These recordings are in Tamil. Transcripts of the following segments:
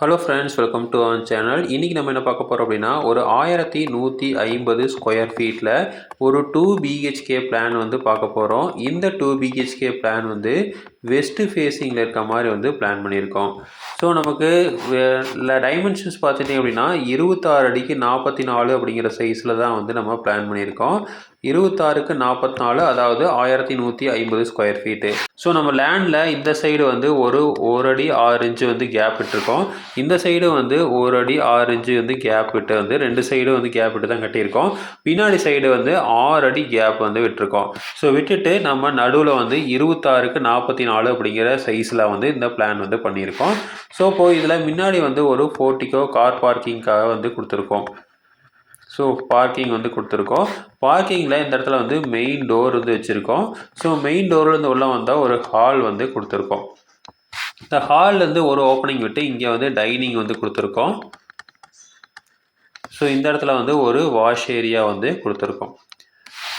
Hello friends, welcome to our channel. இன்றைக்கி நம்ம என்ன பார்க்க போகிறோம் அப்படின்னா, ஒரு 1150 ஸ்கொயர் ஃபீட்டில் ஒரு 2 பிஹெச்கே பிளான் வந்து பார்க்க போகிறோம். இந்த 2 பிஹெச்கே பிளான் வந்து வெஸ்ட்டு ஃபேஸிங்கில் இருக்க மாதிரி வந்து பிளான் பண்ணியிருக்கோம். ஸோ நமக்கு டைமென்ஷன்ஸ் பார்த்துட்டிங்க அப்படின்னா 26 அடிக்கு 44 அப்படிங்கிற சைஸில் தான் வந்து நம்ம பிளான் பண்ணியிருக்கோம். 26க்கு 44, அதாவது 1150 ஸ்கொயர் ஃபீட்டு. ஸோ நம்ம லேண்டில் இந்த சைடு வந்து ஒரு அடி 6 இன்ச்சு வந்து கேப் விட்டுருக்கோம். இந்த சைடு வந்து 1 அடி 6 இன்ச்சு வந்து கேப் விட்டு வந்து 2 சைடும் வந்து கேப் விட்டு தான் கட்டியிருக்கோம். பின்னாடி சைடு வந்து 6 அடி கேப் வந்து விட்டுருக்கோம். ஸோ விட்டுட்டு நம்ம நடுவில் வந்து 26க்கு 44 அப்படிங்கிற சைஸில் வந்து இந்த பிளான் வந்து பண்ணியிருக்கோம். ஸோ இப்போது இதில் முன்னாடி வந்து ஒரு போர்ட்டிக்கோ கார் பார்க்கிங்காக வந்து கொடுத்துருக்கோம். ஸோ பார்க்கிங் வந்து கொடுத்துருக்கோம். பார்க்கிங்கில் இந்த இடத்துல வந்து மெயின் டோர் வந்து வச்சுருக்கோம். ஸோ மெயின் டோர்லேருந்து உள்ளே வந்தால் ஒரு ஹால் வந்து கொடுத்துருக்கோம். இந்த ஹால்லேருந்து ஒரு ஓப்பனிங் விட்டு இங்கே வந்து டைனிங் வந்து கொடுத்துருக்கோம். ஸோ இந்த இடத்துல வந்து ஒரு வாஷ் ஏரியா வந்து கொடுத்துருக்கோம்.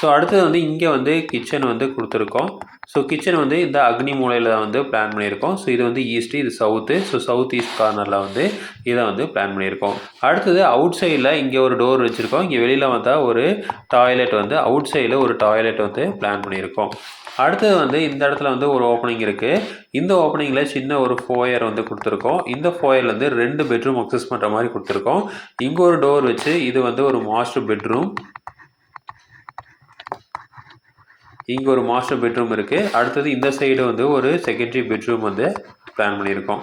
ஸோ அடுத்தது வந்து இங்கே வந்து கிச்சன் வந்து கொடுத்துருக்கோம். ஸோ கிச்சன் வந்து இந்த அக்னி மூலையில் வந்து பிளான் பண்ணியிருக்கோம். ஸோ இது வந்து ஈஸ்ட்டு, இது சவுத்து. ஸோ சவுத் ஈஸ்ட் கார்னரில் வந்து இதை வந்து பிளான் பண்ணியிருக்கோம். அடுத்தது அவுட் சைடில் இங்கே ஒரு டோர் வச்சுருக்கோம். இங்கே வெளியில் வந்தால் ஒரு டாய்லெட் வந்து அவுட் சைடில் ஒரு டாய்லெட் வந்து பிளான் பண்ணியிருக்கோம். அடுத்தது வந்து இந்த இடத்துல வந்து ஒரு ஓப்பனிங் இருக்குது. இந்த ஓப்பனிங்கில் சின்ன ஒரு ஃபோயர் வந்து கொடுத்துருக்கோம். இந்த ஃபோயரில் வந்து 2 பெட்ரூம் அக்சஸ் பண்ணுற மாதிரி கொடுத்துருக்கோம். இங்கே ஒரு டோர் வச்சு இது வந்து ஒரு மாஸ்டர் பெட்ரூம். இங்கே ஒரு மாஸ்டர் பெட்ரூம் இருக்குது. அடுத்தது இந்த சைடு வந்து ஒரு செகண்டரி பெட்ரூம் வந்து பிளான் பண்ணியிருக்கோம்.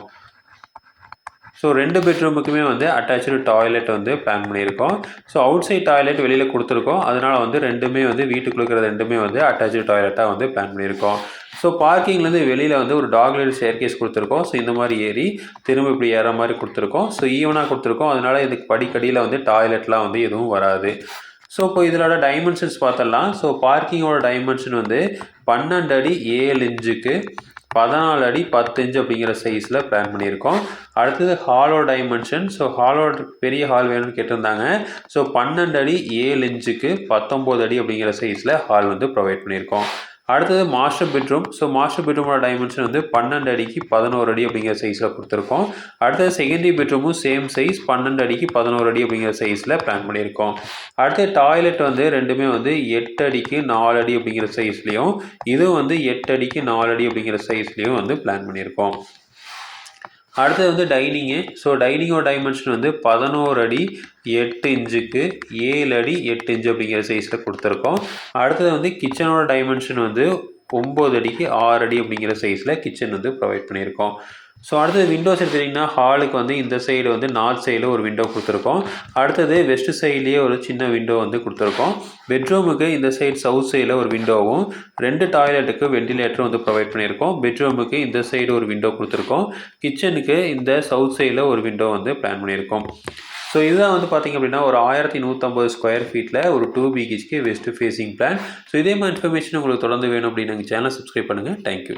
ஸோ 2 பெட்ரூமுக்குமே வந்து அட்டாச்சு டாய்லெட் வந்து பிளான் பண்ணியிருக்கோம். ஸோ அவுட் சைட் டாய்லெட் வெளியில் கொடுத்துருக்கோம். அதனால் வந்து ரெண்டுமே வந்து வீட்டுக்குள்ள இருக்கிற ரெண்டுமே வந்து அட்டாச்சு டாய்லெட்டாக வந்து பிளான் பண்ணியிருக்கோம். ஸோ பார்க்கிங்லேருந்து வெளியில் வந்து ஒரு டாக்லெட் ஸ்டேர்கேஸ் கொடுத்துருக்கோம். ஸோ இந்த மாதிரி ஏறி திரும்ப இப்படி ஏற மாதிரி கொடுத்துருக்கோம். ஸோ ஈவனாக கொடுத்துருக்கோம். அதனால் இதுக்கு படிக்கடியில் வந்து டாய்லெட்லாம் வந்து எதுவும் வராது. ஸோ இப்போ இதோட டைமென்ஷன்ஸ் பார்த்துடலாம். ஸோ பார்க்கிங்கோட டைமென்ஷன் வந்து 12 அடி 7 இன்ச்சுக்கு 14 அடி 10 இன்ச்சு அப்படிங்கிற சைஸில் பிளான் பண்ணியிருக்கோம். அடுத்தது ஹாலோட டைமென்ஷன். ஸோ ஹாலோட பெரிய ஹால் வேணும்னு கேட்டிருந்தாங்க. ஸோ 12 அடி 7 இன்ச்சுக்கு 19 அடி அப்படிங்கிற சைஸில் ஹால் வந்து ப்ரொவைட் பண்ணியிருக்கோம். அடுத்தது மாஸ்டர் பெட்ரூம். ஸோ மாஸ்டர் பெட்ரூமோட டைமென்ஷன் வந்து 12 அடிக்கு 11 அடி அப்படிங்கிற சைஸில் கொடுத்துருக்கோம். அடுத்தது செகண்டரி பெட்ரூமும் சேம் சைஸ் 12 அடிக்கு 11 அடி அப்படிங்கிற சைஸில் பிளான் பண்ணியிருக்கோம். அடுத்து டாய்லெட் வந்து ரெண்டுமே வந்து 8 அடிக்கு 4 அடி அப்படிங்கிற சைஸ்லேயும், இதுவும் வந்து 8 அடிக்கு 4 அடி அப்படிங்கிற சைஸ்லேயும் வந்து பிளான் பண்ணியிருக்கோம். அடுத்தது வந்து டைனிங்கு. ஸோ டைனிங்கோட டைமென்ஷன் வந்து 11 அடி 8 இன்ச்சுக்கு 7 அடி 8 இன்ச்சு அப்படிங்கிற சைஸில் கொடுத்துருக்கோம். அடுத்தது வந்து கிச்சனோட டைமென்ஷன் வந்து 9 அடிக்கு 6 அடி அப்படிங்கிற சைஸில் கிச்சன் வந்து ப்ரொவைட் பண்ணியிருக்கோம். ஸோ அடுத்தது விண்டோஸ் எடுத்துட்டிங்கன்னா ஹாலுக்கு வந்து இந்த சைடு வந்து நார்த் சைடில் ஒரு விண்டோ கொடுத்துருக்கோம். அடுத்தது வெஸ்ட் சைட்லேயே ஒரு சின்ன விண்டோ வந்து கொடுத்துருக்கோம். பெட்ரூமுக்கு இந்த சைடு சவுத் சைடில் ஒரு விண்டோவும், 2 டாய்லெட்டுக்கு வெண்டிலேட்டரும் வந்து ப்ரொவைட் பண்ணியிருக்கோம். பெட்ரூமுக்கு இந்த சைடு ஒரு விண்டோ கொடுத்துருக்கோம். கிச்சனுக்கு இந்த சவுத் சைடில் ஒரு விண்டோ வந்து பிளான் பண்ணியிருக்கோம். ஸோ இதுதான் வந்து பார்த்திங்க அப்படின்னா ஒரு 1150 ஸ்கொயர் ஃபீட்டில் ஒரு 2 BHK west facing plan. So இதே மாதிரி இன்ஃபர்மேஷன் உங்களுக்கு தொடர்ந்து வேணும் அப்படின்னு எங்கள் சேனலை சப்ஸ்கிரைப் பண்ணுங்கள். தேங்க்யூ.